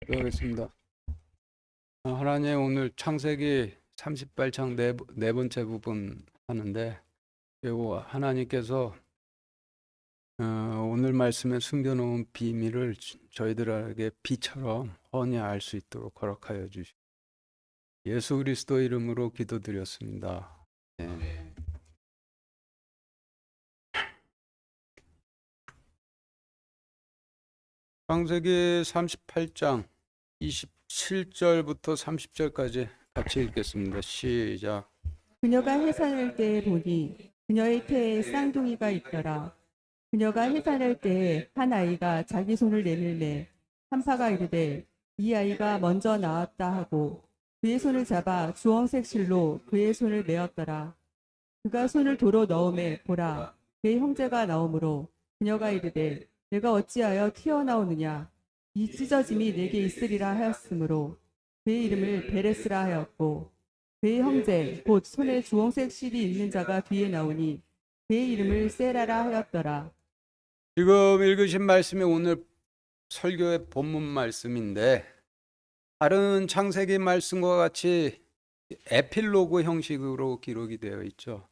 기도하겠습니다. 하나님, 오늘 창세기 38장 네 번째 부분 하는데, 그리고 하나님께서 오늘 말씀에 숨겨놓은 비밀을 저희들에게 비처럼 훤히 알 수 있도록 허락하여 주시고, 예수 그리스도 이름으로 기도드렸습니다. 네. 창세기 38장 27절부터 30절까지 같이 읽겠습니다. 시작. 그녀가 해산할 때에 보니 그녀의 태에 쌍둥이가 있더라. 그녀가 해산할 때에 한 아이가 자기 손을 내밀매 한파가 이르되 이 아이가 먼저 나왔다 하고 그의 손을 잡아 주홍색 실로 그의 손을 메었더라. 그가 손을 도로 넣음에 보라 그의 형제가 나오므로 그녀가 이르되 내가 어찌하여 튀어나오느냐 이 찢어짐이 내게 있으리라 하였으므로 그의 이름을 베레스라 하였고 그의 형제 곧 손에 주홍색 실이 있는 자가 뒤에 나오니 그의 이름을 세라라 하였더라. 지금 읽으신 말씀이 오늘 설교의 본문 말씀인데, 다른 창세기 말씀과 같이 에필로그 형식으로 기록이 되어 있죠.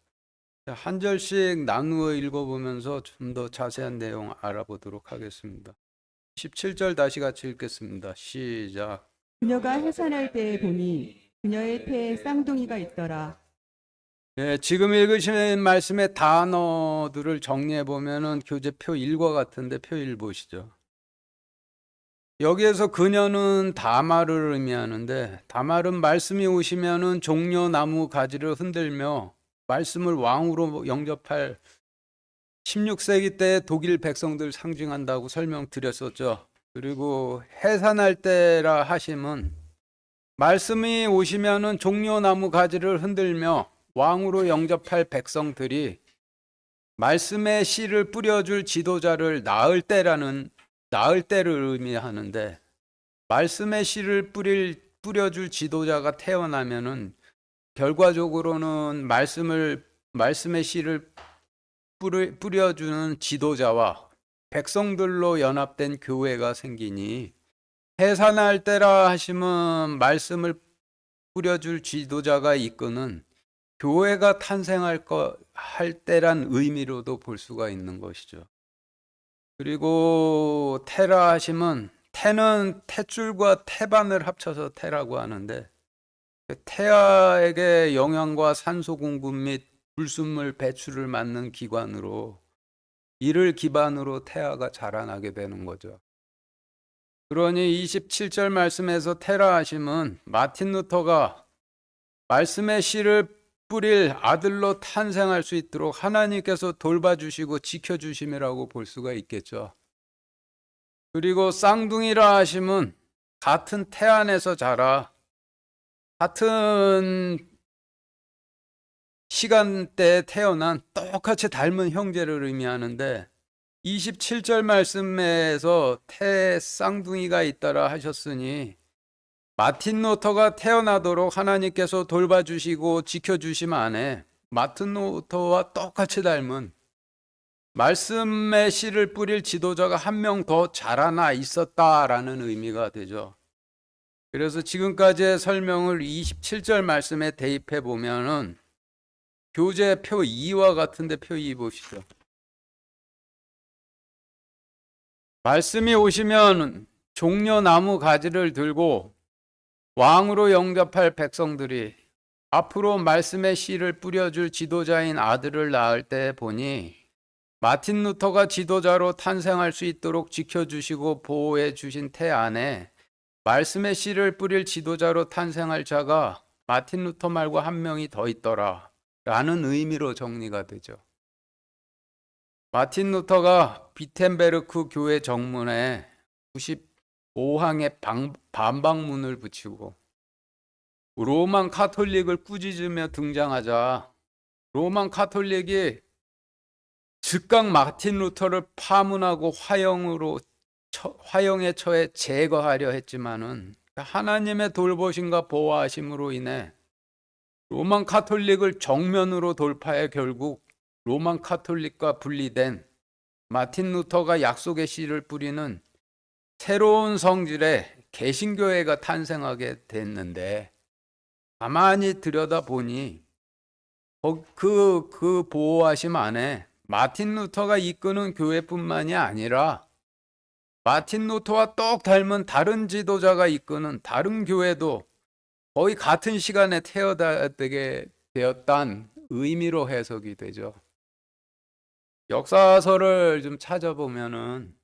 한 절씩 나누어 읽어보면서 좀 더 자세한 내용 알아보도록 하겠습니다. 17절 다시 같이 읽겠습니다. 시작. 그녀가 해산할 때에 보니 그녀의 태에 쌍둥이가 있더라. 네, 지금 읽으신 말씀의 단어들을 정리해 보면은 교재표 1과 같은데 표 1 보시죠. 여기에서 그녀는 다말을 의미하는데, 다말은 말씀이 오시면은 종려나무 가지를 흔들며 말씀을 왕으로 영접할 16세기 때 독일 백성들 상징한다고 설명드렸었죠. 그리고 해산할 때라 하심은 말씀이 오시면은 종려나무 가지를 흔들며 왕으로 영접할 백성들이 말씀의 씨를 뿌려줄 지도자를 낳을 때를 의미하는데, 말씀의 씨를 뿌려줄 지도자가 태어나면은 결과적으로는 말씀의 씨를 뿌려주는 지도자와 백성들로 연합된 교회가 생기니, 해산할 때라 하시면 말씀을 뿌려줄 지도자가 이끄는 교회가 할 때란 의미로도 볼 수가 있는 것이죠. 그리고 태라 하시면, 태는 탯줄과 태반을 합쳐서 태라고 하는데, 태아에게 영양과 산소 공급 및 불순물 배출을 맡는 기관으로, 이를 기반으로 태아가 자라나게 되는 거죠. 그러니 27절 말씀에서 테라 하심은 마틴 루터가 말씀의 씨를 뿌릴 아들로 탄생할 수 있도록 하나님께서 돌봐주시고 지켜주심이라고 볼 수가 있겠죠. 그리고 쌍둥이라 하심은 같은 태 안에서 자라 같은 시간대에 태어난 똑같이 닮은 형제를 의미하는데, 27절 말씀에서 태 쌍둥이가 있더라 하셨으니 마틴 루터가 태어나도록 하나님께서 돌봐주시고 지켜주심 안에 마틴 루터와 똑같이 닮은 말씀의 씨를 뿌릴 지도자가 한 명 더 자라나 있었다라는 의미가 되죠. 그래서 지금까지의 설명을 27절 말씀에 대입해 보면은 교재 표 2와 같은데 표 2 보시죠. 말씀이 오시면 종려나무 가지를 들고 왕으로 영접할 백성들이 앞으로 말씀의 씨를 뿌려줄 지도자인 아들을 낳을 때 보니, 마틴 루터가 지도자로 탄생할 수 있도록 지켜주시고 보호해 주신 태 안에 말씀의 씨를 뿌릴 지도자로 탄생할 자가 마틴 루터 말고 한 명이 더 있더라 라는 의미로 정리가 되죠. 마틴 루터가 비텐베르크 교회 정문에 95항의 반박문을 붙이고 로만 카톨릭을 꾸짖으며 등장하자, 로만 카톨릭이 즉각 마틴 루터를 파문하고 화형에 처해 제거하려 했지만은 하나님의 돌보심과 보호하심으로 인해 로만 카톨릭을 정면으로 돌파해 결국 로만 카톨릭과 분리된 마틴 루터가 약속의 씨를 뿌리는 새로운 성질의 개신교회가 탄생하게 됐는데 가만히 들여다보니 그 보호하심 안에 마틴 루터가 이끄는 교회뿐만이 아니라 마틴 루터와 똑 닮은 다른 지도자가 이끄는 다른 교회도 거의 같은 시간에 태어나게 되었단 의미로 해석이 되죠. 역사서를 좀 찾아보면은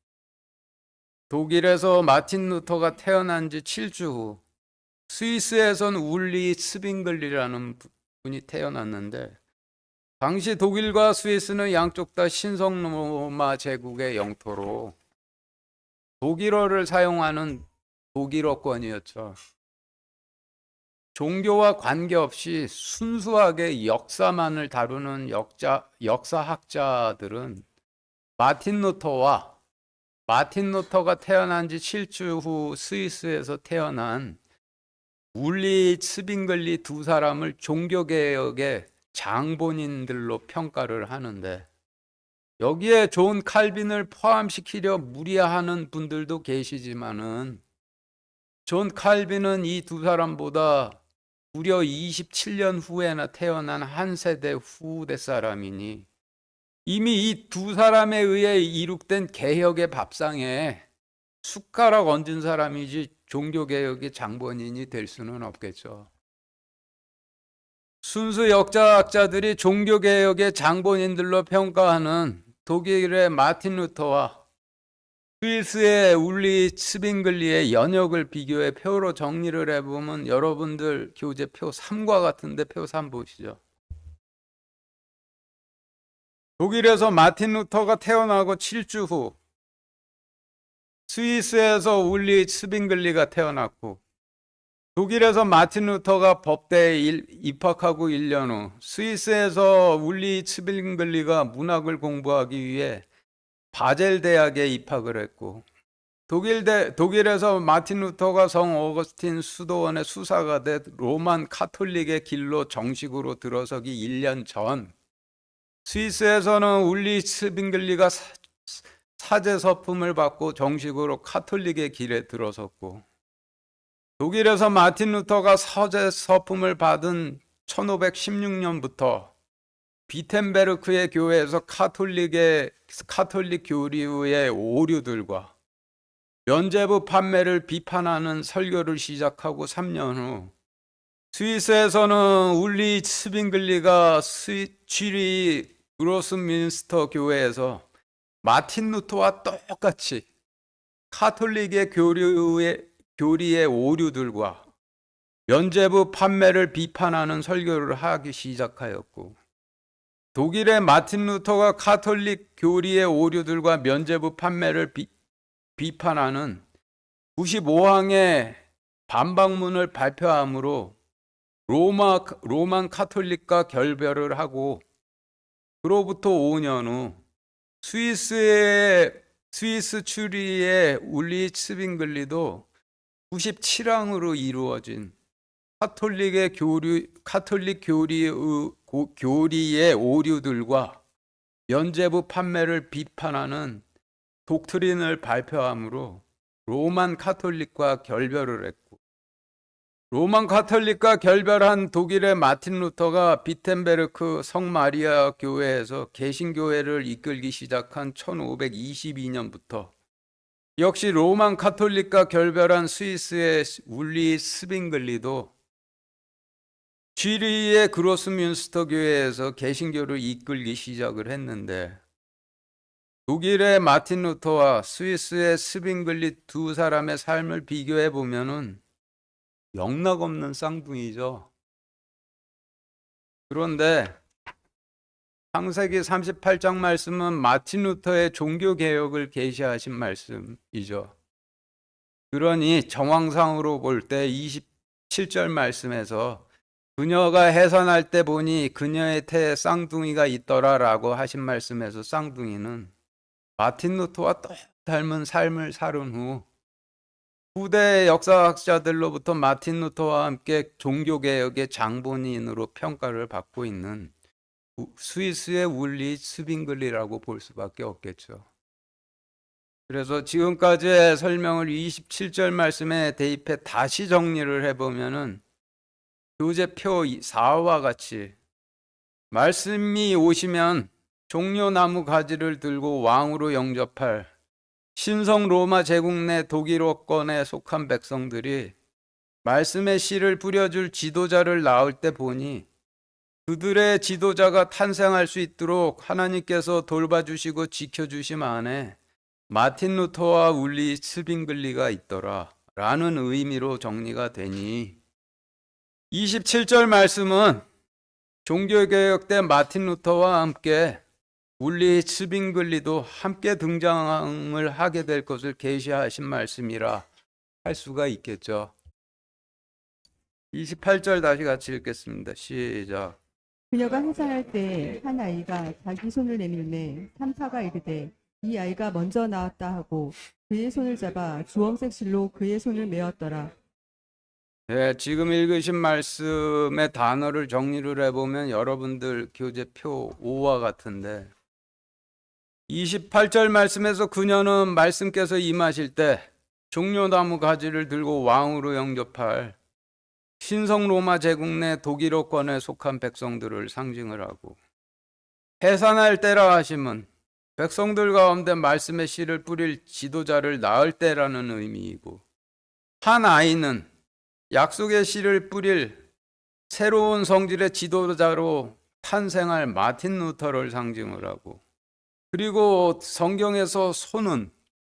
독일에서 마틴 루터가 태어난 지 7주 후 스위스에선 울리 스빙글리라는 분이 태어났는데, 당시 독일과 스위스는 양쪽 다 신성 로마 제국의 영토로 독일어를 사용하는 독일어권이었죠. 종교와 관계없이 순수하게 역사만을 다루는 역사학자들은 마틴 루터가 태어난 지 7주 후 스위스에서 태어난 울리 스빙글리 두 사람을 종교개혁의 장본인들로 평가를 하는데, 여기에 존 칼빈을 포함시키려 무리하는 분들도 계시지만은 존 칼빈은 이 두 사람보다 무려 27년 후에나 태어난 한 세대 후대 사람이니 이미 이 두 사람에 의해 이룩된 개혁의 밥상에 숟가락 얹은 사람이지 종교개혁의 장본인이 될 수는 없겠죠. 순수 역사학자들이 종교개혁의 장본인들로 평가하는 독일의 마틴 루터와 스위스의 울리 스빙글리의 연역을 비교해 표로 정리를 해보면 여러분들 교재 표 3과 같은데 표 3 보시죠. 독일에서 마틴 루터가 태어나고 7주 후 스위스에서 울리 스빙글리가 태어났고, 독일에서 마틴 루터가 법대에 입학하고 1년 후 스위스에서 울리 스빙글리가 문학을 공부하기 위해 바젤 대학에 입학을 했고, 독일에서 마틴 루터가 성 어거스틴 수도원의 수사가 돼 로만 카톨릭의 길로 정식으로 들어서기 1년 전 스위스에서는 울리 스빙글리가 사제 서품을 받고 정식으로 카톨릭의 길에 들어섰고, 독일에서 마틴 루터가 사제 서품을 받은 1516년부터 비텐베르크의 교회에서 카톨릭 교리의 오류들과 면죄부 판매를 비판하는 설교를 시작하고 3년 후 스위스에서는 울리 스빙글리가 취리 그로스민스터 교회에서 마틴 루터와 똑같이 카톨릭의 교리의 오류들과 면죄부 판매를 비판하는 설교를 하기 시작하였고, 독일의 마틴 루터가 카톨릭 교리의 오류들과 면죄부 판매를 비판하는 95항의 반박문을 발표함으로 로만 카톨릭과 결별을 하고, 그로부터 5년 후 스위스 추리의 울리 스빙글리도 97항으로 이루어진 카톨릭 교리의 오류들과 면죄부 판매를 비판하는 독트린을 발표함으로 로만 카톨릭과 결별을 했고, 로만 카톨릭과 결별한 독일의 마틴 루터가 비텐베르크 성마리아 교회에서 개신교회를 이끌기 시작한 1522년부터 역시 로만 카톨릭과 결별한 스위스의 울리 스빙글리도 취리히의 그로스뮌스터 교회에서 개신교를 이끌기 시작을 했는데, 독일의 마틴 루터와 스위스의 스빙글리 두 사람의 삶을 비교해 보면은 영락없는 쌍둥이죠. 그런데 창세기 38장 말씀은 마틴 루터의 종교개혁을 계시하신 말씀이죠. 그러니 정황상으로 볼 때 27절 말씀에서 그녀가 해산할 때 보니 그녀의 태에 쌍둥이가 있더라라고 하신 말씀에서 쌍둥이는 마틴 루터와 똑 닮은 삶을 살은 후 후대 역사학자들로부터 마틴 루터와 함께 종교개혁의 장본인으로 평가를 받고 있는 스위스의 울리 스빙글리라고 볼 수밖에 없겠죠. 그래서 지금까지의 설명을 27절 말씀에 대입해 다시 정리를 해보면은 교재표 4와 같이 말씀이 오시면 종려나무 가지를 들고 왕으로 영접할 신성 로마 제국 내 독일어권에 속한 백성들이 말씀의 씨를 뿌려줄 지도자를 낳을 때 보니 그들의 지도자가 탄생할 수 있도록 하나님께서 돌봐주시고 지켜주심 안에 마틴 루터와 울리 스빙글리가 있더라 라는 의미로 정리가 되니 27절 말씀은 종교개혁 때 마틴 루터와 함께 울리 스빙글리도 함께 등장을 하게 될 것을 계시하신 말씀이라 할 수가 있겠죠. 28절 다시 같이 읽겠습니다. 시작. 그녀가 해산할 때 한 아이가 자기 손을 내밀매 산파가 이르되 이 아이가 먼저 나왔다 하고 그의 손을 잡아 주홍색 실로 그의 손을 메었더라. 네, 지금 읽으신 말씀의 단어를 정리를 해보면 여러분들 교재표 5와 같은데 28절 말씀에서 그녀는 말씀께서 임하실 때 종려나무 가지를 들고 왕으로 영접할 신성 로마 제국 내 독일어권에 속한 백성들을 상징을 하고 해산할 때라 하심은 백성들 가운데 말씀의 씨를 뿌릴 지도자를 낳을 때라는 의미이고 한 아이는 약속의 씨를 뿌릴 새로운 성질의 지도자로 탄생할 마틴 루터를 상징을 하고 그리고 성경에서 손은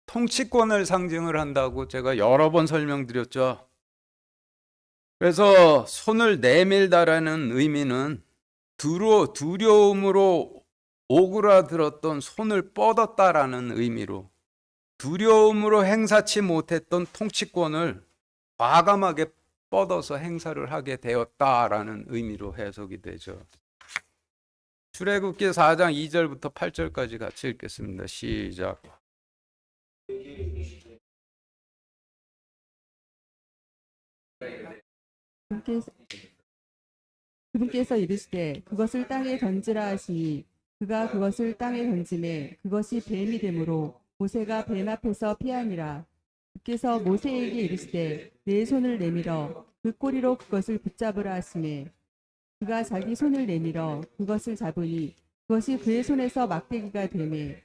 통치권을 상징을 한다고 제가 여러 번 설명드렸죠. 그래서 손을 내밀다라는 의미는 두려움으로 오그라들었던 손을 뻗었다라는 의미로 두려움으로 행사치 못했던 통치권을 과감하게 뻗어서 행사를 하게 되었다라는 의미로 해석이 되죠. 출애굽기 4장 2절부터 8절까지 같이 읽겠습니다. 시작. 그분께서 이르시되 그것을 땅에 던지라 하시니 그가 그것을 땅에 던지매 그것이 뱀이 되므로 모세가 뱀 앞에서 피하니라. 주께서 모세에게 이르시되 내 손을 내밀어 그 꼬리로 그것을 붙잡으라 하시매 그가 자기 손을 내밀어 그것을 잡으니 그것이 그의 손에서 막대기가 되매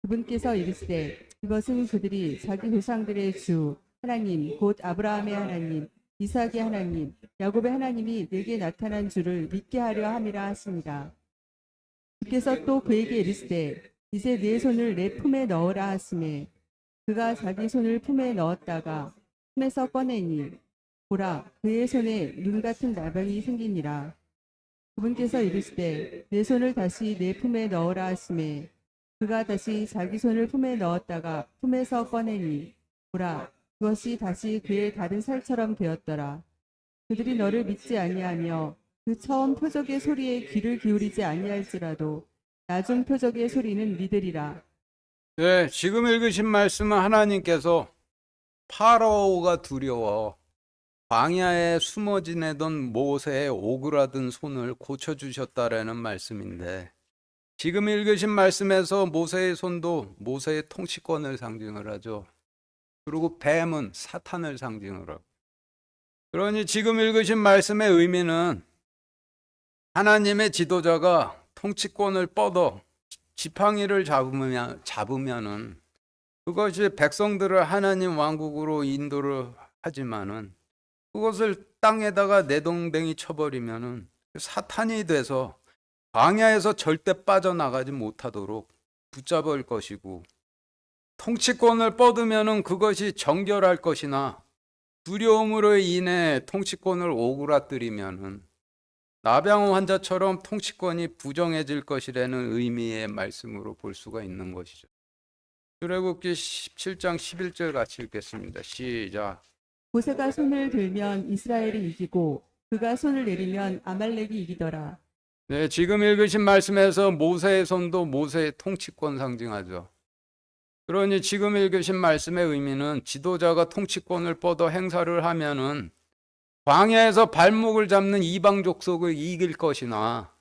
그분께서 이르시되 이것은 그들이 자기 조상들의 주 하나님 곧 아브라함의 하나님 이삭의 하나님 야곱의 하나님이 내게 나타난 주를 믿게 하려 함이라 하십니다. 주께서 또 그에게 이르시되 이제 네 손을 내 품에 넣으라 하시매 그가 자기 손을 품에 넣었다가 품에서 꺼내니 보라 그의 손에 눈 같은 나병이 생기니라. 그분께서 이르시되 내 손을 다시 내 품에 넣으라 하시매 그가 다시 자기 손을 품에 넣었다가 품에서 꺼내니 보라 그것이 다시 그의 다른 살처럼 되었더라. 그들이 너를 믿지 아니하며 그 처음 표적의 소리에 귀를 기울이지 아니할지라도 나중 표적의 소리는 믿으리라. 네, 지금 읽으신 말씀은 하나님께서 파라오가 두려워 광야에 숨어 지내던 모세의 오그라든 손을 고쳐주셨다라는 말씀인데 지금 읽으신 말씀에서 모세의 손도 모세의 통치권을 상징을 하죠. 그리고 뱀은 사탄을 상징을 하고 그러니 지금 읽으신 말씀의 의미는 하나님의 지도자가 통치권을 뻗어 지팡이를 잡으면은 그것이 백성들을 하나님 왕국으로 인도를 하지만은 그것을 땅에다가 내동댕이 쳐버리면은 사탄이 돼서 광야에서 절대 빠져나가지 못하도록 붙잡을 것이고 통치권을 뻗으면은 그것이 정결할 것이나 두려움으로 인해 통치권을 오그라뜨리면은 나병 환자처럼 통치권이 부정해질 것이라는 의미의 말씀으로 볼 수가 있는 것이죠. 출애굽기 17장 11절 같이 읽겠습니다. 시작. 모세가 손을 들면 이스라엘이 이기고 그가 손을 내리면 아말렉이 이기더라. 네, 지금 읽으신 말씀에서 모세의 손도 모세의 통치권 상징하죠. 그러니 지금 읽으신 말씀의 의미는 지도자가 통치권을 뻗어 행사를 하면은 광야에서 발목을 잡는 이방 족속을 이길 것이나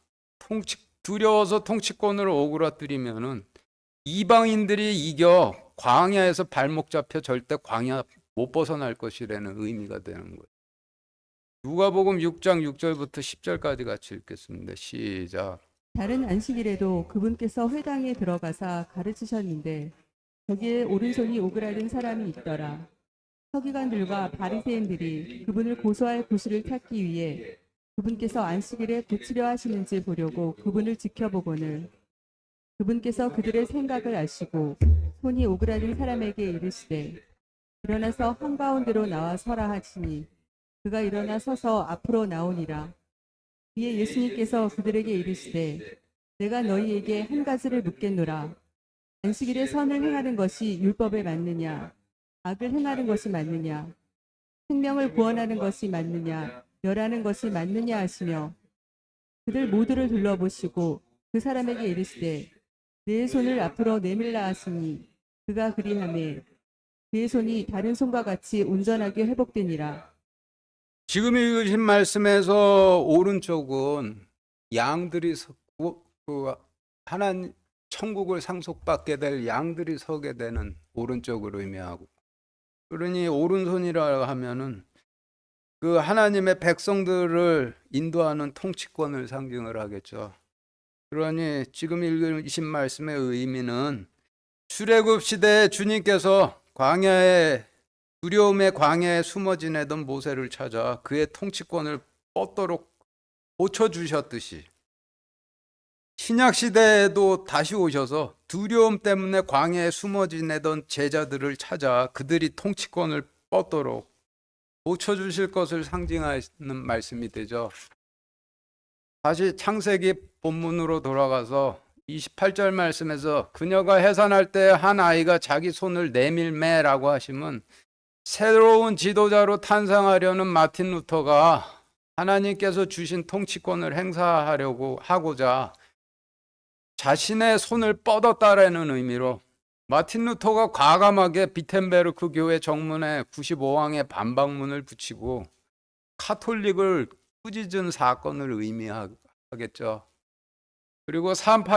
두려워서 통치권을 오그라뜨리면은 이방인들이 이겨 광야에서 발목 잡혀 절대 광야 못 벗어날 것이라는 의미가 되는 거예요. 누가복음 6장 6절부터 10절까지 같이 읽겠습니다. 시작. 다른 안식일에도 그분께서 회당에 들어가사 가르치셨는데 거기에 오른손이 오그라든 사람이 있더라. 서기관들과 바리새인들이 그분을 고소할 구실을 찾기 위해 그분께서 안식일에 고치려 하시는지 보려고 그분을 지켜보거늘 그분께서 그들의 생각을 아시고 손이 오그라든 사람에게 이르시되 일어나서 한가운데로 나와 서라 하시니 그가 일어나 서서 앞으로 나오니라. 이에 예수님께서 그들에게 이르시되 내가 너희에게 한 가지를 묻겠노라. 안식일에 선을 행하는 것이 율법에 맞느냐 악을 행하는 것이 맞느냐 생명을 구원하는 것이 맞느냐 멸하는 것이 맞느냐 하시며 그들 모두를 둘러보시고 그 사람에게 이르시되 내 손을 앞으로 내밀라 하시니 그가 그리하매 그의 손이 다른 손과 같이 온전하게 회복되니라. 지금 읽으신 말씀에서 오른쪽은 양들이 하나님 천국을 상속받게 될 양들이 서게 되는 오른쪽을 의미하고, 그러니 오른손이라 하면은 그 하나님의 백성들을 인도하는 통치권을 상징을 하겠죠. 그러니 지금 읽으신 말씀의 의미는 출애굽 시대에 주님께서 두려움의 광야에 숨어 지내던 모세를 찾아 그의 통치권을 뻗도록 고쳐주셨듯이 신약 시대에도 다시 오셔서 두려움 때문에 광야에 숨어 지내던 제자들을 찾아 그들이 통치권을 뻗도록 고쳐주실 것을 상징하는 말씀이 되죠. 다시 창세기 본문으로 돌아가서 28절 말씀에서 그녀가 해산할 때 한 아이가 자기 손을 내밀매라고 하시면 새로운 지도자로 탄생하려는 마틴 루터가 하나님께서 주신 통치권을 행사하려고 하고자 자신의 손을 뻗었다라는 의미로 마틴 루터가 과감하게 비텐베르크 교회 정문에 95항의 반박문을 붙이고 카톨릭을 꾸짖은 사건을 의미하겠죠. 그리고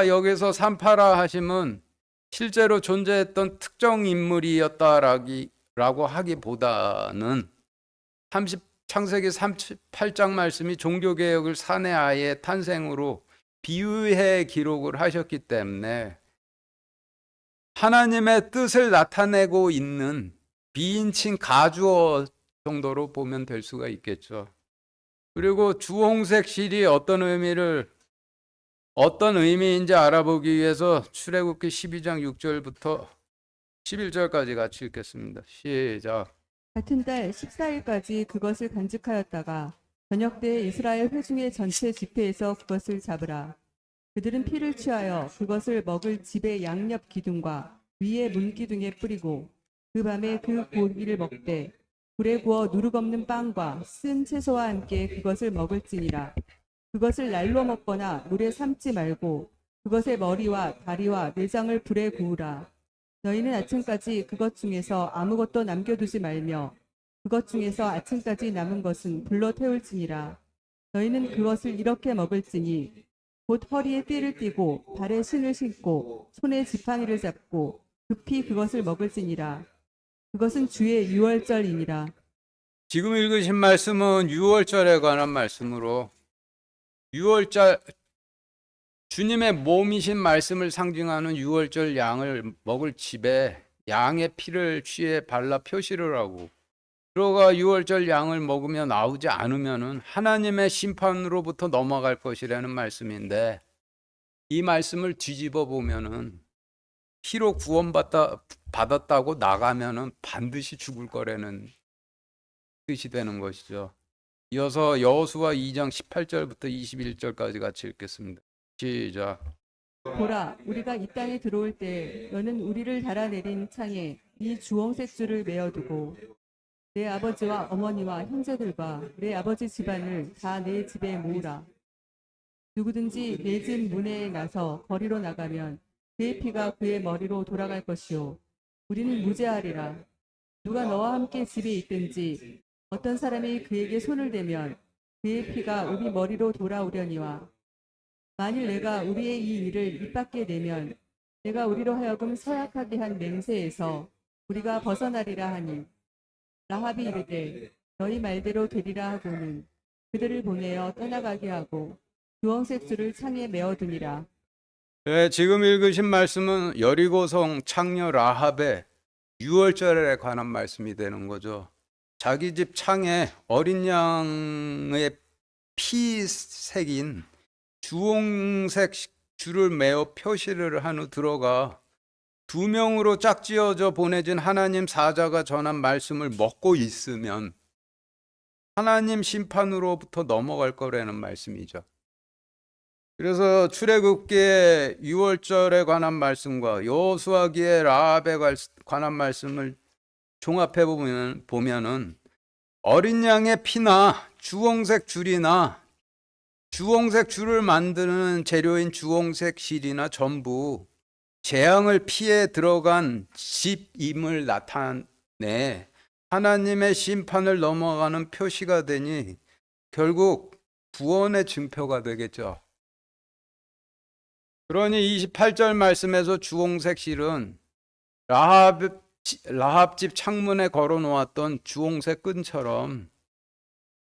여기서 산파라 하심은 실제로 존재했던 특정 인물이었다라고 하기보다는 창세기 38장 말씀이 종교개혁을 사내 아이의 탄생으로 비유해 기록을 하셨기 때문에 하나님의 뜻을 나타내고 있는 비인칭 가주어 정도로 보면 될 수가 있겠죠. 그리고 주홍색 실이 어떤 의미인지 알아보기 위해서 출애굽기 12장 6절부터 11절까지 같이 읽겠습니다. 시작. 같은 달 14일까지 그것을 간직하였다가 저녁 때 이스라엘 회중의 전체 집회에서 그것을 잡으라. 그들은 피를 취하여 그것을 먹을 집의 양옆 기둥과 위에 문기둥에 뿌리고 그 밤에 그 고기를 먹되 불에 구워 누룩 없는 빵과 쓴 채소와 함께 그것을 먹을지니라. 그것을 날로 먹거나 물에 삶지 말고 그것의 머리와 다리와 내장을 불에 구우라. 너희는 아침까지 그것 중에서 아무것도 남겨두지 말며 그것 중에서 아침까지 남은 것은 불로 태울지니라. 너희는 그것을 이렇게 먹을지니 곧 허리에 띠를 띠고 발에 신을 신고 손에 지팡이를 잡고 급히 그것을 먹을지니라. 그것은 주의 유월절이니라. 지금 읽으신 말씀은 유월절에 관한 말씀으로 유월절 주님의 몸이신 말씀을 상징하는 유월절 양을 먹을 집에 양의 피를 취해 발라 표시를 하고 들어가 유월절 양을 먹으며 나오지 않으면은 하나님의 심판으로부터 넘어갈 것이라는 말씀인데, 이 말씀을 뒤집어 보면은 피로 구원받았다고 나가면은 반드시 죽을 거라는 뜻이 되는 것이죠. 이어서 여호수아 2장 18절부터 21절까지 같이 읽겠습니다. 시작. 보라, 우리가 이 땅에 들어올 때 너는 우리를 달아내린 창에 이 주홍색 줄을 메어두고 내 아버지와 어머니와 형제들과 내 아버지 집안을 다 내 집에 모으라. 누구든지 내 집 문에 나서 거리로 나가면 그의 피가 그의 머리로 돌아갈 것이요 우리는 무죄하리라. 누가 너와 함께 집에 있든지 어떤 사람이 그에게 손을 대면 그의 피가 우리 머리로 돌아오려니와 만일 내가 우리의 이 일을 입 밖에 내면 내가 우리로 하여금 서약하게 한 맹세에서 우리가 벗어나리라 하니 라합이 이르되 너희 말대로 되리라 하고는 그들을 보내어 떠나가게 하고 주홍색 줄을 창에 메어두니라. 네, 지금 읽으신 말씀은 여리고성 창녀 라합의 유월절에 관한 말씀이 되는 거죠. 자기 집 창에 어린 양의 피 새긴 주홍색 줄을 메어 표시를 한 후 들어가 2명으로 짝지어져 보내진 하나님 사자가 전한 말씀을 먹고 있으면 하나님 심판으로부터 넘어갈 거라는 말씀이죠. 그래서 출애굽기의 유월절에 관한 말씀과 여호수아기의 라합에 관한 말씀을 종합해 보면은 어린 양의 피나 주홍색 줄이나 주홍색 줄을 만드는 재료인 주홍색 실이나 전부 재앙을 피해 들어간 집임을 나타내 하나님의 심판을 넘어가는 표시가 되니 결국 구원의 증표가 되겠죠. 그러니 28절 말씀에서 주홍색 실은 라합집 창문에 걸어 놓았던 주홍색 끈처럼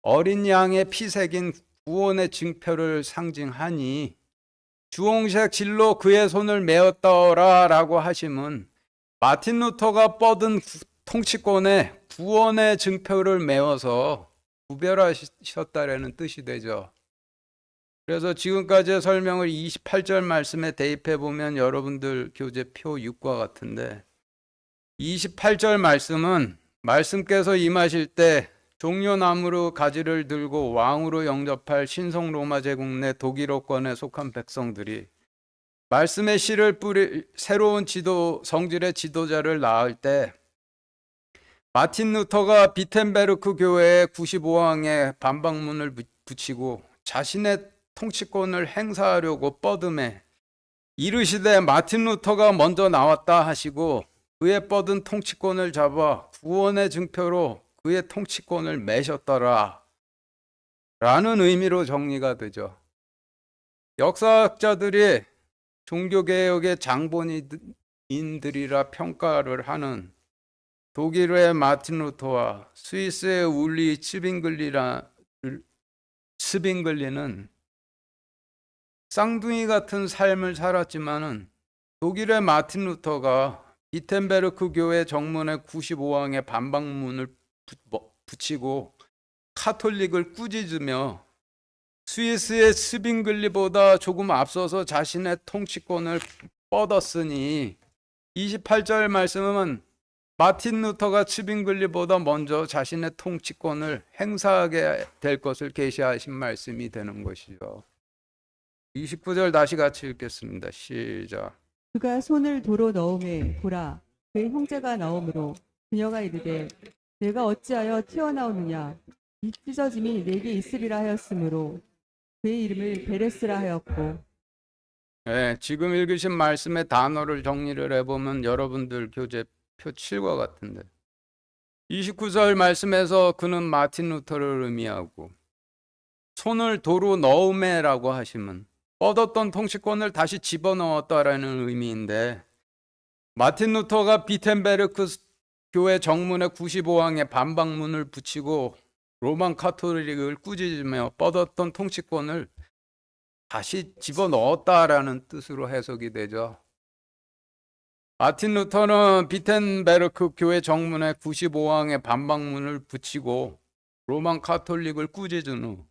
어린 양의 피 새긴 구원의 증표를 상징하니 주홍색 실로 그의 손을 메었더라 라고 하심은 마틴 루터가 뻗은 통치권에 구원의 증표를 메어서 구별하셨다라는 뜻이 되죠. 그래서 지금까지의 설명을 28절 말씀에 대입해 보면 여러분들 교재표 6과 같은데 28절 말씀은 말씀께서 임하실 때 종려나무로 가지를 들고 왕으로 영접할 신성 로마 제국 내 독일어권에 속한 백성들이 말씀의 씨를 뿌릴 새로운 성질의 지도자를 낳을 때 마틴 루터가 비텐베르크 교회의 95항에 반박문을 붙이고 자신의 통치권을 행사하려고 뻗음에 이르시되 마틴 루터가 먼저 나왔다 하시고 그의 뻗은 통치권을 잡아 구원의 증표로 그의 통치권을 매셨더라 라는 의미로 정리가 되죠. 역사학자들이 종교개혁의 장본인들이라 평가를 하는 독일의 마틴 루터와 스위스의 울리 츠빙글리는 쌍둥이 같은 삶을 살았지만은 독일의 마틴 루터가 비텐베르크 교회 정문의 95항에 반박문을 붙이고 카톨릭을 꾸짖으며 스위스의 스빙글리보다 조금 앞서서 자신의 통치권을 뻗었으니 28절 말씀은 마틴 루터가 스빙글리보다 먼저 자신의 통치권을 행사하게 될 것을 계시하신 말씀이 되는 것이죠. 29절 다시 같이 읽겠습니다. 시작. 그가 손을 도로 넣음에 보라 그의 형제가 나오므로 그녀가 이르되 내가 어찌하여 튀어나오느냐 이 찢어짐이 내게 있으리라 하였으므로 그의 이름을 베레스라 하였고. 네, 지금 읽으신 말씀의 단어를 정리를 해보면 여러분들 교재표 7과 같은데 29절 말씀에서 그는 마틴 루터를 의미하고 손을 도로 넣음에라고 하시면 뻗었던 통치권을 다시 집어넣었다라는 의미인데 마틴 루터가 비텐베르크 교회 정문의 95항에 반박문을 붙이고 로만 카톨릭을 꾸짖으며 뻗었던 통치권을 다시 집어넣었다라는 뜻으로 해석이 되죠. 마틴 루터는 비텐베르크 교회 정문의 95항에 반박문을 붙이고 로만 카톨릭을 꾸짖은 후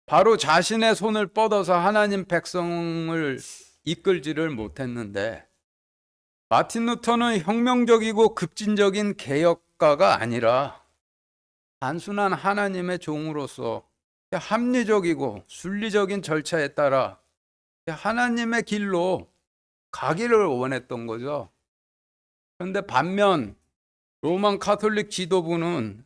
바로 자신의 손을 뻗어서 하나님 백성을 이끌지를 못했는데 마틴 루터는 혁명적이고 급진적인 개혁가가 아니라 단순한 하나님의 종으로서 합리적이고 순리적인 절차에 따라 하나님의 길로 가기를 원했던 거죠. 그런데 반면 로만 카톨릭 지도부는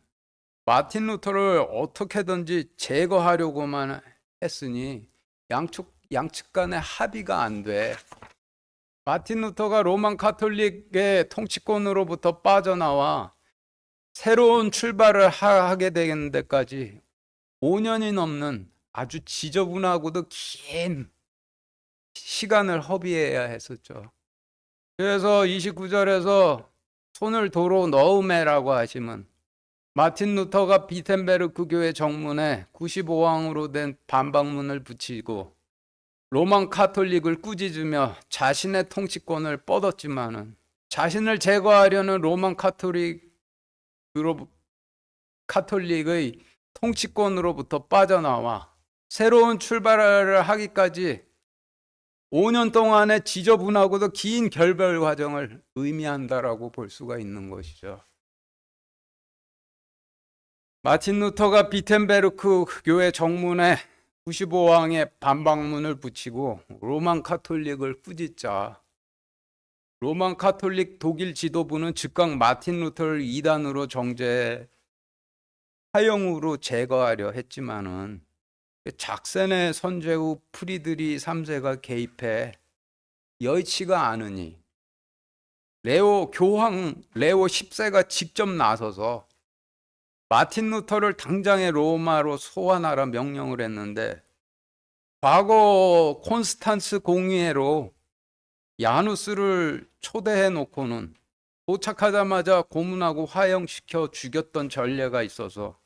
마틴 루터를 어떻게든지 제거하려고만 했으니 양측 간의 합의가 안 돼. 마틴 루터가 로만 카톨릭의 통치권으로부터 빠져나와 새로운 출발을 하게 되는 데까지 5년이 넘는 아주 지저분하고도 긴 시간을 허비해야 했었죠. 그래서 29절에서 손을 도로 넣으매라고 하시면 마틴 루터가 비텐베르크 교회 정문에 95왕으로 된 반박문을 붙이고 로만 카톨릭을 꾸짖으며 자신의 통치권을 뻗었지만은 자신을 제거하려는 로만 카톨릭의 통치권으로부터 빠져나와 새로운 출발을 하기까지 5년 동안의 지저분하고도 긴 결별 과정을 의미한다라고 볼 수가 있는 것이죠. 마틴 루터가 비텐베르크 교회 정문에 95왕의 반박문을 붙이고 로만 카톨릭을 꾸짖자 로만 카톨릭 독일 지도부는 즉각 마틴 루터를 이단으로 정죄해 사형으로 제거하려 했지만은 작센의 선제후 프리드리 3세가 개입해 여의치가 않으니 교황 레오 10세가 직접 나서서 마틴 루터를 당장의 로마로 소환하라 명령을 했는데 과거 콘스탄스 공의회로 야누스를 초대해 놓고는 도착하자마자 고문하고 화형시켜 죽였던 전례가 있어서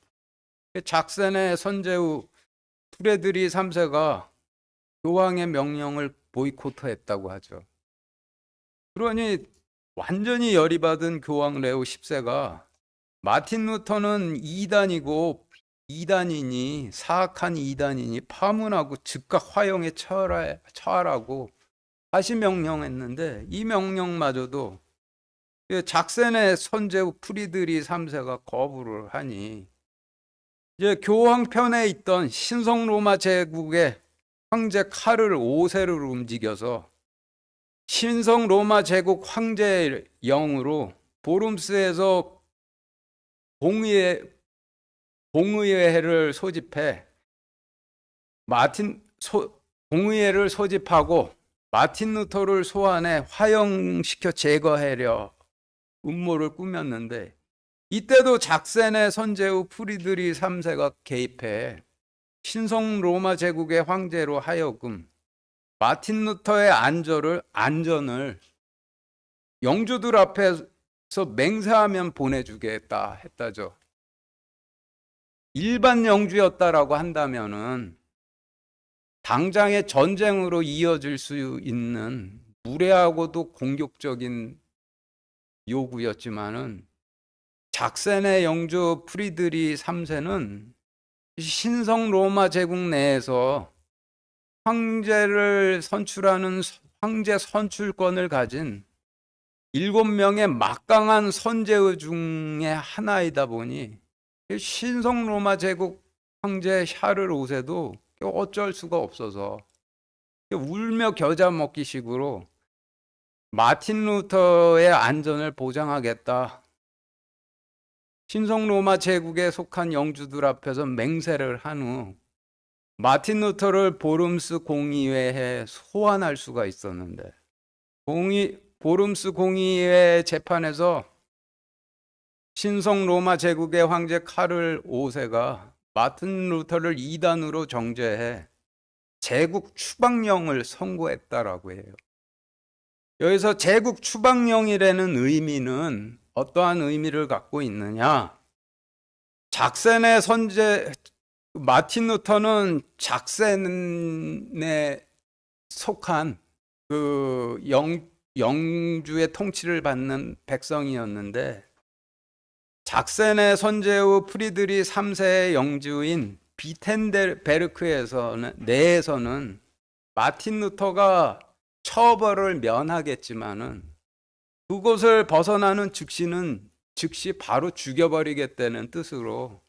작센의 선제후 프레드리 3세가 교황의 명령을 보이콧했다고 하죠. 그러니 완전히 열이 받은 교황 레오 10세가 마틴 루터는 이단이니 사악한 이단이니 파문하고 즉각 화형에 처하라고 다시 명령했는데 이 명령마저도 작센의 선제후 프리드리 3세가 거부를 하니 이제 교황 편에 있던 신성 로마 제국의 황제 카를 5세를 움직여서 신성 로마 제국 황제 영으로 보름스에서 공의회를 소집해 공의회를 소집하고 마틴 루터를 소환해 화형시켜 제거하려 음모를 꾸몄는데 이때도 작센의 선제후 프리드리 3세가 개입해 신성 로마 제국의 황제로 하여금 마틴 루터의 안전을 영주들 앞에서 맹세하면 보내주겠다 했다죠. 일반 영주였다라고 한다면은 당장의 전쟁으로 이어질 수 있는 무례하고도 공격적인 요구였지만은 작센의 영주 프리드리 3세는 신성 로마 제국 내에서 황제를 선출하는 황제 선출권을 가진 7명의 막강한 선제의 중에 하나이다 보니 신성 로마 제국 황제 샤를 5세도 어쩔 수가 없어서 울며 겨자 먹기 식으로 마틴 루터의 안전을 보장하겠다. 신성 로마 제국에 속한 영주들 앞에서 맹세를 한 후 마틴 루터를 보름스 공의회에 소환할 수가 있었는데 보름스 공의회 재판에서 신성 로마 제국의 황제 카를 5세가 마틴 루터를 이단으로 정죄해 제국 추방령을 선고했다라고 해요. 여기서 제국 추방령이라는 의미는 어떠한 의미를 갖고 있느냐? 작센의 마틴 루터는 작센에 속한 그 영주의 통치를 받는 백성이었는데 작센의 선제후 프리드리 3세의 영주인 비텐베르크 내에서는 마틴 루터가 처벌을 면하겠지만은 그곳을 벗어나는 즉시 바로 죽여버리겠다는 뜻으로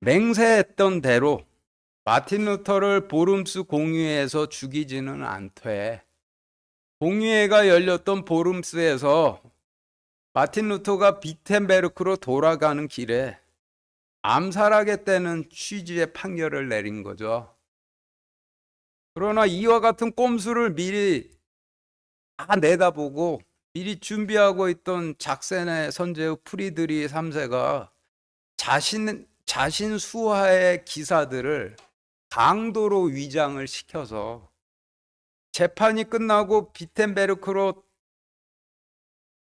맹세했던 대로 마틴 루터를 보름스 공의회에서 죽이지는 않되 공의회가 열렸던 보름스에서 마틴 루터가 비텐베르크로 돌아가는 길에 암살하겠다는 취지의 판결을 내린 거죠. 그러나 이와 같은 꼼수를 미리 다 내다보고 미리 준비하고 있던 작센의 선제후 프리드리 3세가 자신 수하의 기사들을 강도로 위장을 시켜서 재판이 끝나고 비텐베르크로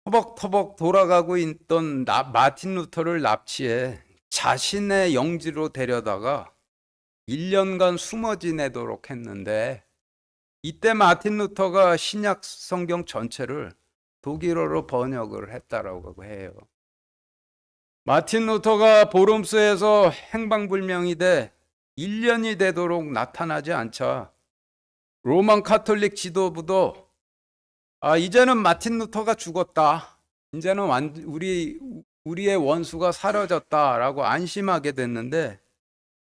터벅터벅 돌아가고 있던 마틴 루터를 납치해 자신의 영지로 데려다가 1년간 숨어 지내도록 했는데, 이때 마틴 루터가 신약 성경 전체를 독일어로 번역을 했다라고 해요. 마틴 루터가 보름스에서 행방불명이 돼 1년이 되도록 나타나지 않자 로만 카톨릭 지도부도 이제는 마틴 루터가 죽었다, 이제는 우리의 원수가 사라졌다라고 안심하게 됐는데,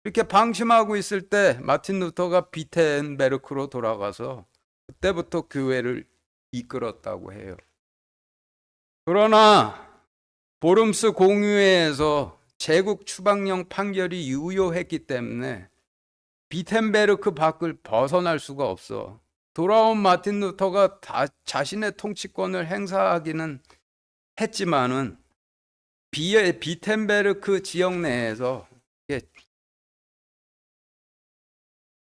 이렇게 방심하고 있을 때 마틴 루터가 비텐베르크로 돌아가서 그때부터 교회를 이끌었다고 해요. 그러나 보름스 공의회에서 제국 추방령 판결이 유효했기 때문에 비텐베르크 밖을 벗어날 수가 없어. 돌아온 마틴 루터가 자신의 통치권을 행사하기는 했지만은 비텐베르크 지역 내에서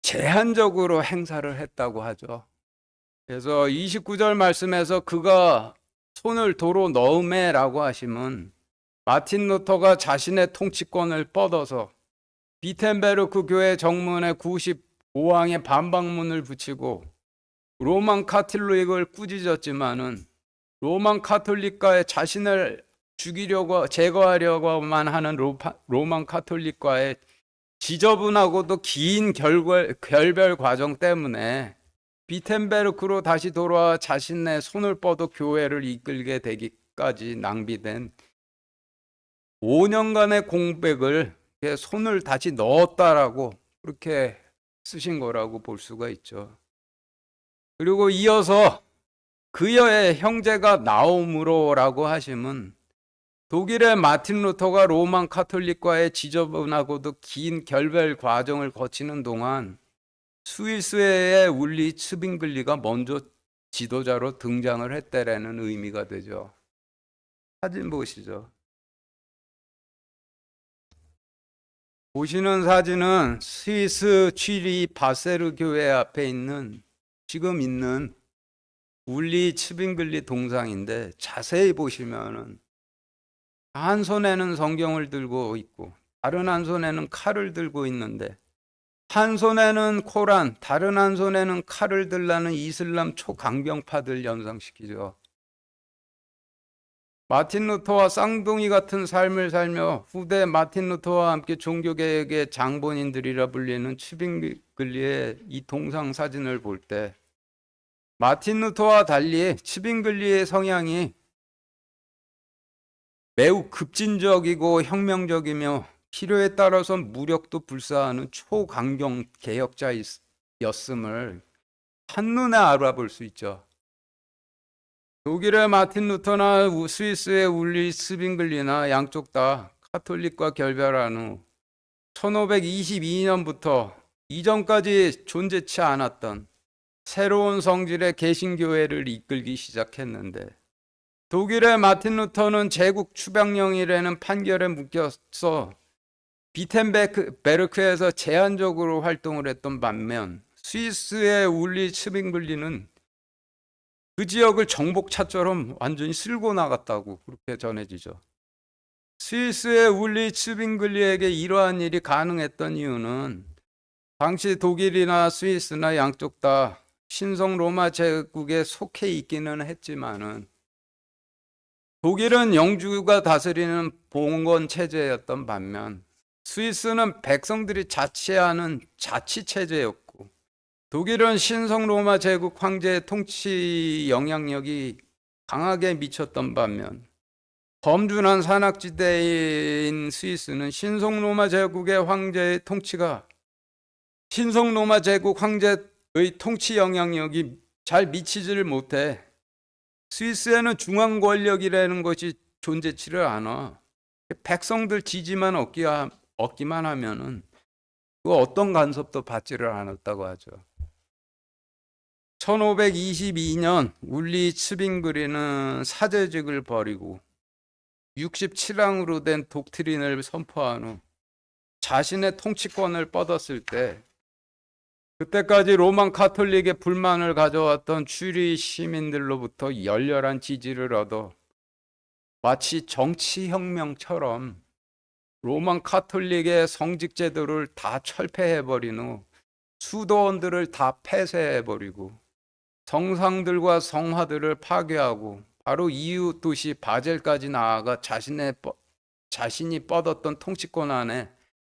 제한적으로 행사를 했다고 하죠. 그래서 29절 말씀에서 그가 손을 도로 넣음에라고 하시면 마틴 루터가 자신의 통치권을 뻗어서 비텐베르크 교회 정문에 95항의 반박문을 붙이고 로만 카톨릭을 꾸짖었지만은 로만 카톨릭과의 자신을 죽이려고 제거하려고만 하는 로만 카톨릭과의 지저분하고도 긴 결별 과정 때문에 비텐베르크로 다시 돌아와 자신의 손을 뻗어 교회를 이끌게 되기까지 낭비된 5년간의 공백을 손을 다시 넣었다라고 그렇게 쓰신 거라고 볼 수가 있죠. 그리고 이어서 그의 형제가 나옴으로라고 하시면 독일의 마틴 루터가 로만 카톨릭과의 지저분하고도 긴 결별 과정을 거치는 동안 스위스의 울리 츠빙글리가 먼저 지도자로 등장을 했다라는 의미가 되죠. 사진 보시죠. 보시는 사진은 스위스 취리 바세르 교회 앞에 지금 있는 울리 츠빙글리 동상인데, 자세히 보시면은 한 손에는 성경을 들고 있고 다른 한 손에는 칼을 들고 있는데, 한 손에는 코란, 다른 한 손에는 칼을 들라는 이슬람 초강경파들 연상시키죠. 마틴 루터와 쌍둥이 같은 삶을 살며 후대 마틴 루터와 함께 종교개혁의 장본인들이라 불리는 츠빙글리의 이 동상 사진을 볼 때 마틴 루터와 달리 츠빙글리의 성향이 매우 급진적이고 혁명적이며 필요에 따라선 무력도 불사하는 초강경 개혁자였음을 한눈에 알아볼 수 있죠. 독일의 마틴 루터나 스위스의 울리 츠빙글리나 양쪽 다 카톨릭과 결별한 후 1522년부터 이전까지 존재치 않았던 새로운 성질의 개신교회를 이끌기 시작했는데, 독일의 마틴 루터는 제국 추방령이라는 판결에 묶여서 비텐베르크에서 제한적으로 활동을 했던 반면, 스위스의 울리 츠빙글리는 그 지역을 정복차처럼 완전히 쓸고 나갔다고 그렇게 전해지죠. 스위스의 울리 츠빙글리에게 이러한 일이 가능했던 이유는 당시 독일이나 스위스나 양쪽 다 신성 로마 제국에 속해 있기는 했지만은 독일은 영주가 다스리는 봉건 체제였던 반면 스위스는 백성들이 자치하는 자치 체제였고, 독일은 신성 로마 제국 황제의 통치 영향력이 강하게 미쳤던 반면 범준한 산악지대인 스위스는 신성 로마 제국의 황제의 통치가 신성 로마 제국 황제의 통치 영향력이 잘 미치지를 못해 스위스에는 중앙 권력이라는 것이 존재치를 않아. 백성들 지지만 얻기만 하면은 그 어떤 간섭도 받지를 않았다고 하죠. 1522년 울리 츠빙글리는 사제직을 버리고 67항으로 된 독트린을 선포한 후 자신의 통치권을 뻗었을 때, 그때까지 로만 카톨릭의 불만을 가져왔던 취리 시민들로부터 열렬한 지지를 얻어 마치 정치혁명처럼 로만 카톨릭의 성직 제도를 다 철폐해버린 후 수도원들을 다 폐쇄해버리고 성상들과 성화들을 파괴하고 바로 이웃 도시 바젤까지 나아가 자신이 뻗었던 통치권 안에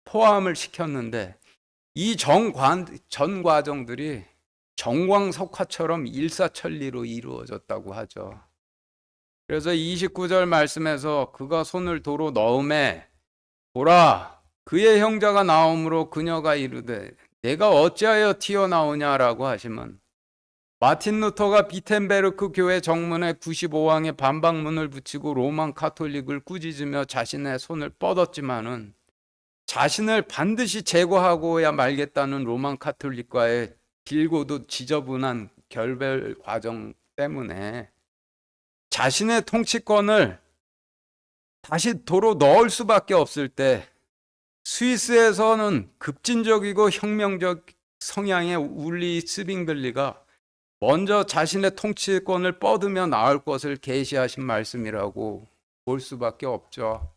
포함을 시켰는데 이 전 과정들이 정광석화처럼 일사천리로 이루어졌다고 하죠. 그래서 29절 말씀에서 그가 손을 도로 넣음에 보라 그의 형제가 나오므로 그녀가 이르되 내가 어찌하여 튀어나오냐라고 하시면 마틴 루터가 비텐베르크 교회 정문에 95왕의 반박문을 붙이고 로만 카톨릭을 꾸짖으며 자신의 손을 뻗었지만은 자신을 반드시 제거하고야 말겠다는 로만 카톨릭과의 길고도 지저분한 결별 과정 때문에 자신의 통치권을 다시 도로 넣을 수밖에 없을 때 스위스에서는 급진적이고 혁명적 성향의 울리 스빙글리가 먼저 자신의 통치권을 뻗으며 나을 것을 계시하신 말씀이라고 볼 수밖에 없죠.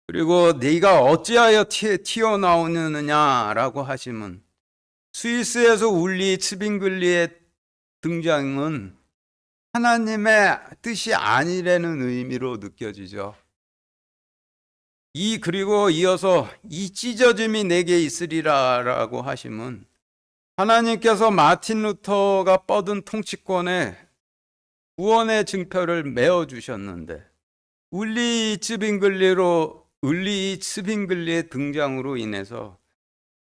그리고 네가 어찌하여 튀어나오느냐라고 하시면 스위스에서 울리 스빙글리의 등장은 하나님의 뜻이 아니라는 의미로 느껴지죠. 그리고 이어서 이 찢어짐이 내게 있으리라라고 하시면 하나님께서 마틴 루터가 뻗은 통치권에 구원의 증표를 메어 주셨는데 울리 스빙글리의 등장으로 인해서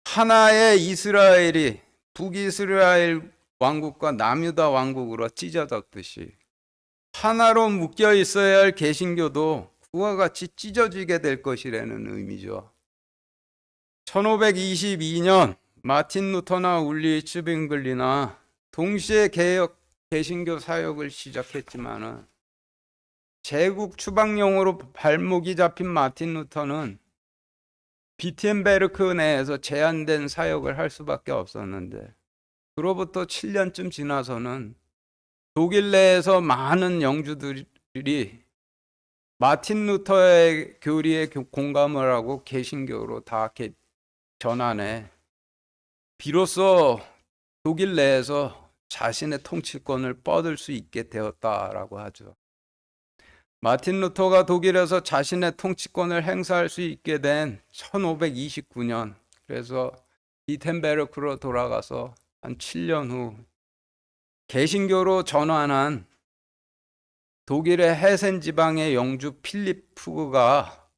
하나의 이스라엘이 북이스라엘 왕국과 남유다 왕국으로 찢어졌듯이 하나로 묶여 있어야 할 개신교도 그와 같이 찢어지게 될 것이라는 의미죠. 1522년 마틴 루터나 울리 스빙글리나 동시에 개신교 사역을 시작했지만은 제국 추방용으로 발목이 잡힌 마틴 루터는 비텐베르크 내에서 제한된 사역을 할 수밖에 없었는데 그로부터 7년쯤 지나서는 독일 내에서 많은 영주들이 마틴 루터의 교리에 공감을 하고 개신교로 다 전환해 비로소 독일 내에서 자신의 통치권을 뻗을 수 있게 되었다라고 하죠. 마틴 루터가 독일에서 자신의 통치권을 행사할 수 있게 된 1529년, 그래서 비텐베르크로 돌아가서 한 7년 후 개신교로 전환한 독일의 헤센 지방의 영주 필리프가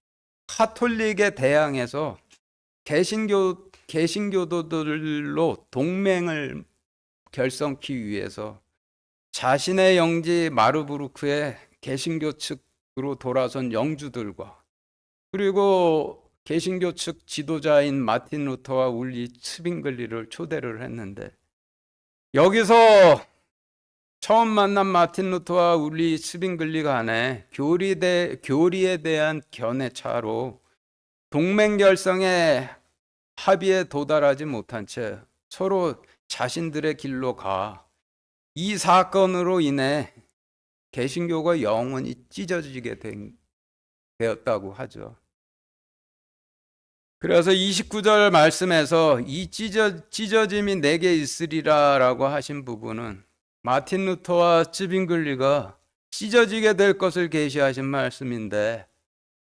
카톨릭에 대항해서 개신교도들로 동맹을 결성하기 위해서 자신의 영지 마르부르크에 개신교 측으로 돌아선 영주들과 그리고 개신교 측 지도자인 마틴 루터와 울리 스빙글리를 초대를 했는데 여기서 처음 만난 마틴 루터와 울리 스빙글리 간에 교리에 대한 견해 차로 동맹 결성의 합의에 도달하지 못한 채 서로 자신들의 길로 가 이 사건으로 인해 개신교가 영원히 찢어지게 되었다고 하죠. 그래서 29절 말씀에서 이 찢어짐이 내게 있으리라 라고 하신 부분은 마틴 루터와 스빙글리가 찢어지게 될 것을 계시하신 말씀인데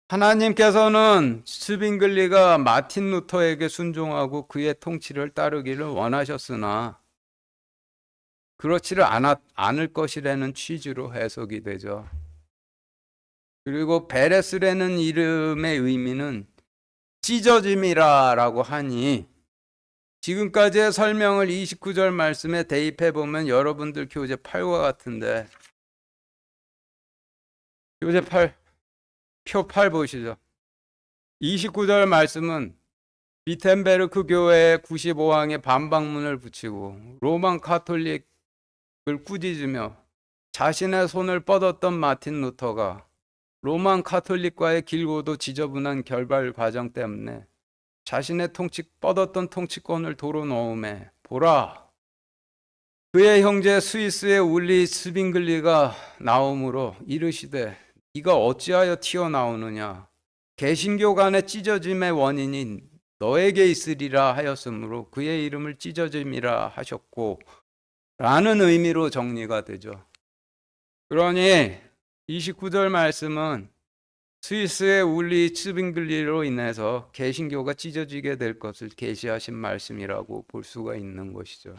하나님께서는 스빙글리가 마틴 루터에게 순종하고 그의 통치를 따르기를 원하셨으나 그렇지를 않을 것이라는 취지로 해석이 되죠. 그리고 베레스라는 이름의 의미는 찢어짐이라고 하니 지금까지의 설명을 29절 말씀에 대입해 보면 여러분들 교재 8과 같은데 교재 8, 표 8 보시죠. 29절 말씀은 비텐베르크 교회의 95왕의 반박문을 붙이고 로만 카톨릭을 꾸짖으며 자신의 손을 뻗었던 마틴 루터가 로만 카톨릭과의 길고도 지저분한 결발 과정 때문에 자신의 뻗었던 통치권을 도로 놓음에 보라 그의 형제 스위스의 울리 스빙글리가 나오므로 이르시되 네가 어찌하여 튀어나오느냐 개신교 간의 찢어짐의 원인이 너에게 있으리라 하였으므로 그의 이름을 찢어짐이라 하셨고 라는 의미로 정리가 되죠. 그러니 29절 말씀은 스위스의 울리 스빙글리로 인해서 개신교가 찢어지게 될 것을 계시하신 말씀이라고 볼 수가 있는 것이죠.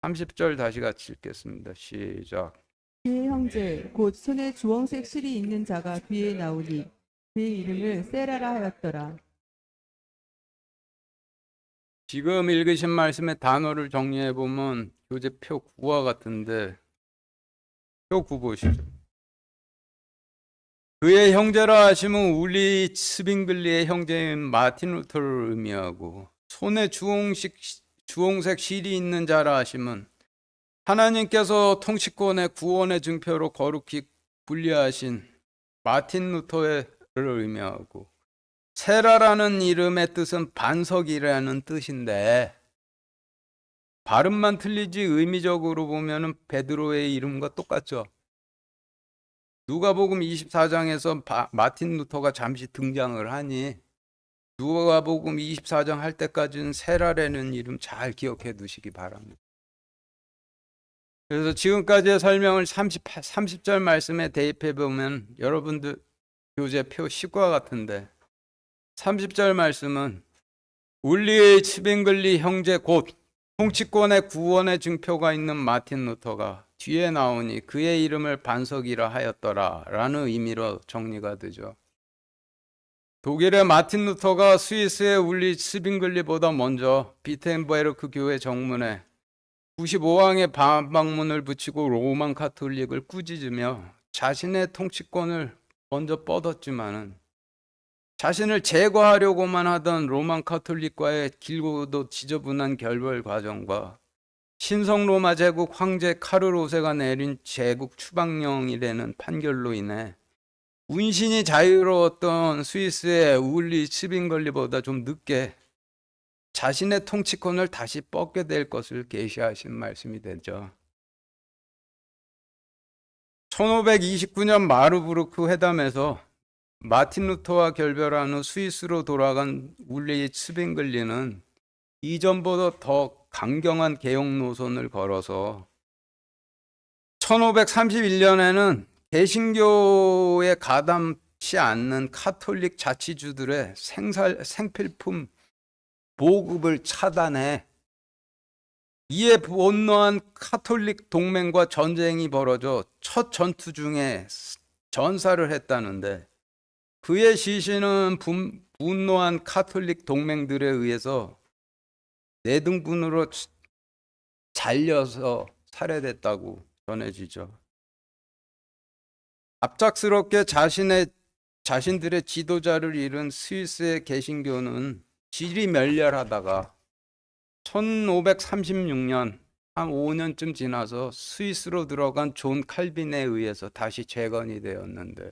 30절 다시 같이 읽겠습니다. 시작. 그의 형제 곧 손에 주홍색 실이 있는 자가 뒤에 나오니 그의 이름을 세라라 하였더라. 지금 읽으신 말씀의 단어를 정리해 보면 교재표 9와 같은데 표 9 보시죠. 그의 형제라 하시면 울리 스빙글리의 형제인 마틴 루터를 의미하고 손에 주홍색 실이 있는 자라 하시면 하나님께서 통치권의 구원의 증표로 거룩히 분리하신 마틴 루터를 의미하고 세라라는 이름의 뜻은 반석이라는 뜻인데 발음만 틀리지 의미적으로 보면은 베드로의 이름과 똑같죠. 누가복음 24장에서 마틴 루터가 잠시 등장을 하니 누가복음 24장 할 때까지는 세라라는 이름 잘 기억해 두시기 바랍니다. 그래서 지금까지의 설명을 30절 말씀에 대입해 보면 여러분들 교재표 10과 같은데 30절 말씀은 울리의 스빙글리 형제 곧 통치권의 구원의 증표가 있는 마틴 루터가 뒤에 나오니 그의 이름을 반석이라 하였더라 라는 의미로 정리가 되죠. 독일의 마틴 루터가 스위스의 울리 스빙글리보다 먼저 비텐베르크 교회 정문에 95항의 반박문을 붙이고 로만 카톨릭을 꾸짖으며 자신의 통치권을 먼저 뻗었지만은 자신을 제거하려고만 하던 로만 카톨릭과의 길고도 지저분한 결별 과정과 신성 로마 제국 황제 카를 5세가 내린 제국 추방령이라는 판결로 인해 운신이 자유로웠던 스위스의 울리 스빙글리보다 좀 늦게 자신의 통치권을 다시 뻗게 될 것을 계시하신 말씀이 되죠. 1529년 마르부르크 회담에서 마틴 루터와 결별한 후 스위스로 돌아간 울리 스빙글리는 이전보다 더 강경한 개혁 노선을 걸어서 1531년에는 개신교에 가담치 않는 카톨릭 자치주들의 생필품 보급을 차단해 이에 분노한 카톨릭 동맹과 전쟁이 벌어져 첫 전투 중에 전사를 했다는데 그의 시신은 분노한 카톨릭 동맹들에 의해서 내등분으로 잘려서 살해됐다고 전해지죠. 갑작스럽게 자신들의 지도자를 잃은 스위스의 개신교는 지리멸렬하다가 1536년 한 5년쯤 지나서 스위스로 들어간 존 칼빈에 의해서 다시 재건이 되었는데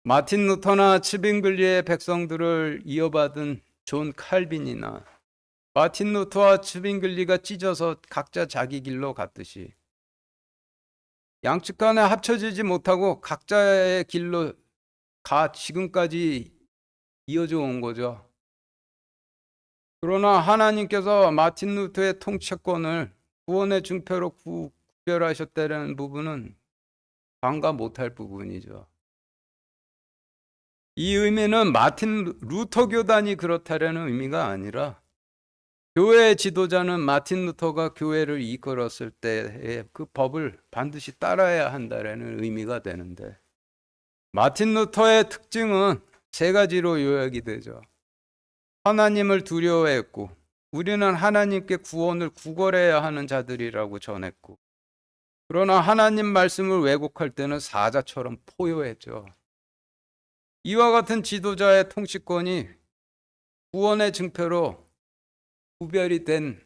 마틴 루터나 스빙글리의 백성들을 이어받은 존 칼빈이나 마틴 루터와 스빙글리가 찢어서 각자 자기 길로 갔듯이 양측 간에 합쳐지지 못하고 각자의 길로 지금까지 이어져 온 거죠. 그러나 하나님께서 마틴 루터의 통치권을 구원의 증표로 구별하셨다는 부분은 반가 못할 부분이죠. 이 의미는 마틴 루터 교단이 그렇다라는 의미가 아니라 교회의 지도자는 마틴 루터가 교회를 이끌었을 때의 그 법을 반드시 따라야 한다라는 의미가 되는데 마틴 루터의 특징은 세 가지로 요약이 되죠. 하나님을 두려워했고 우리는 하나님께 구원을 구걸해야 하는 자들이라고 전했고 그러나 하나님 말씀을 왜곡할 때는 사자처럼 포효했죠. 이와 같은 지도자의 통치권이 구원의 증표로 구별이 된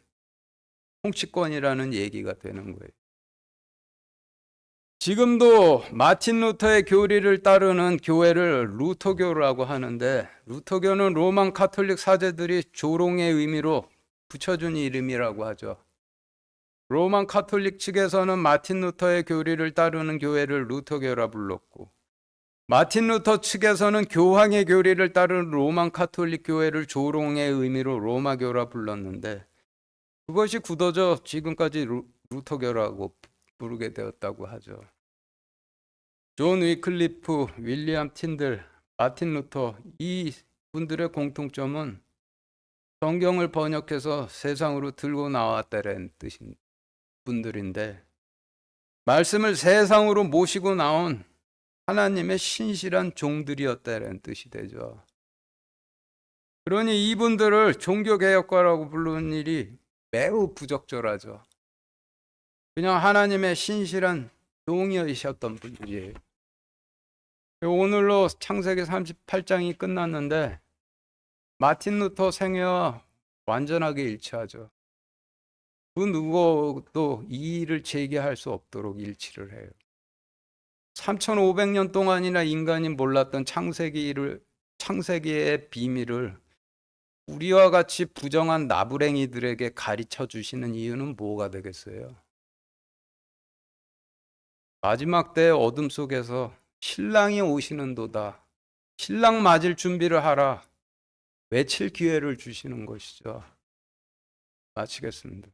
통치권이라는 얘기가 되는 거예요. 지금도 마틴 루터의 교리를 따르는 교회를 루터교라고 하는데 루터교는 로만 카톨릭 사제들이 조롱의 의미로 붙여준 이름이라고 하죠. 로만 카톨릭 측에서는 마틴 루터의 교리를 따르는 교회를 루터교라 불렀고, 마틴 루터 측에서는 교황의 교리를 따르는 로만 카톨릭 교회를 조롱의 의미로 로마교라 불렀는데, 그것이 굳어져 지금까지 루터교라고 부르게 되었다고 하죠. 존 위클리프, 윌리엄 틴들, 마틴 루터, 이 분들의 공통점은 성경을 번역해서 세상으로 들고 나왔다는 뜻인 분들인데, 말씀을 세상으로 모시고 나온 하나님의 신실한 종들이었다는 뜻이 되죠. 그러니 이분들을 종교개혁가라고 부르는 일이 매우 부적절하죠. 그냥 하나님의 신실한 종이셨던 분들이에요. 오늘로 창세기 38장이 끝났는데 마틴 루터 생애와 완전하게 일치하죠. 그 누구도 이 일을 제기할 수 없도록 일치를 해요. 3500년 동안이나 인간이 몰랐던 창세기의 비밀을 우리와 같이 부정한 나부랭이들에게 가르쳐 주시는 이유는 뭐가 되겠어요? 마지막 때의 어둠 속에서 신랑이 오시는도다. 신랑 맞을 준비를 하라. 외칠 기회를 주시는 것이죠. 마치겠습니다.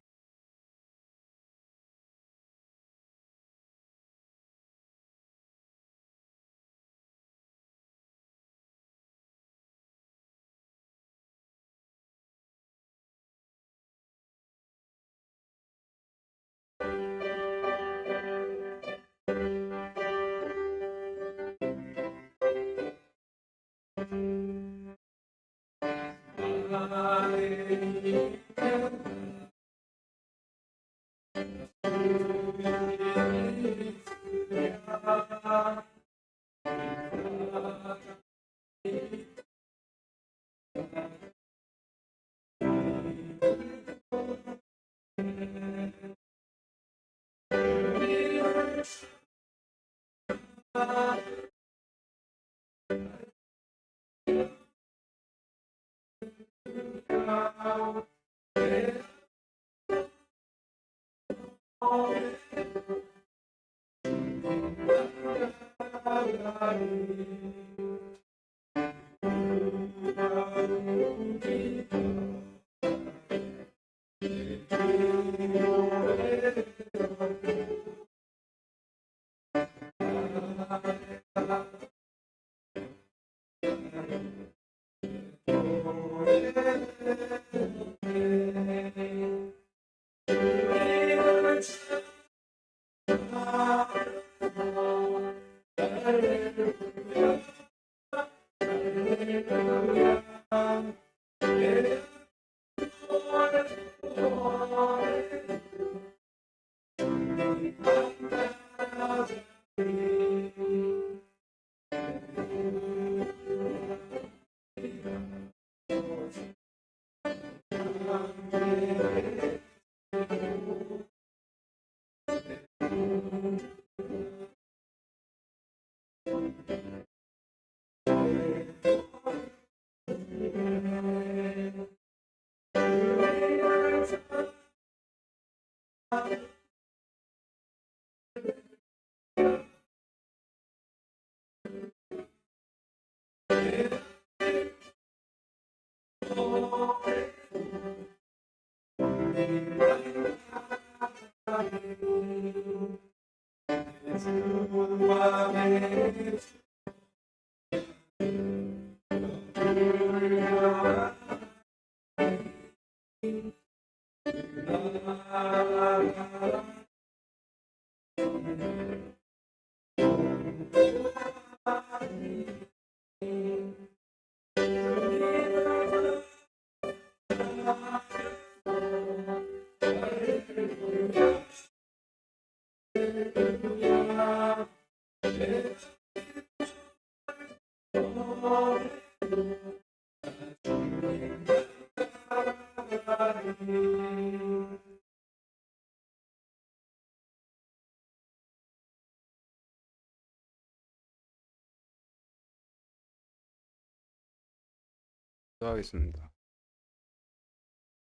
기도하겠습니다.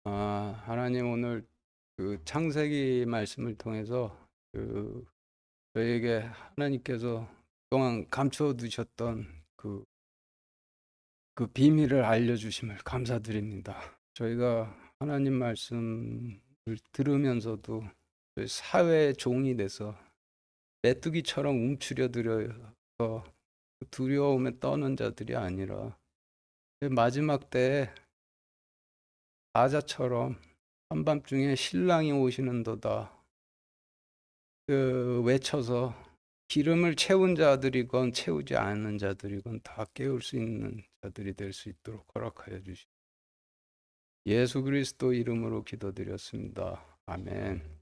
하나님, 오늘 그 창세기 말씀을 통해서 저에게 하나님께서 그동안 감춰 두셨던 그 비밀을 알려주심을 감사드립니다. 저희가 하나님 말씀을 들으면서도 저희 사회의 종이 돼서 메뚜기처럼 움츠려들어서 두려움에 떠는 자들이 아니라 마지막 때에 사자처럼 한밤중에 신랑이 오시는도다 외쳐서 기름을 채운 자들이건 채우지 않은 자들이건 다 깨울 수 있는 자들이 될 수 있도록 허락하여 주시옵소서. 예수 그리스도 이름으로 기도드렸습니다. 아멘.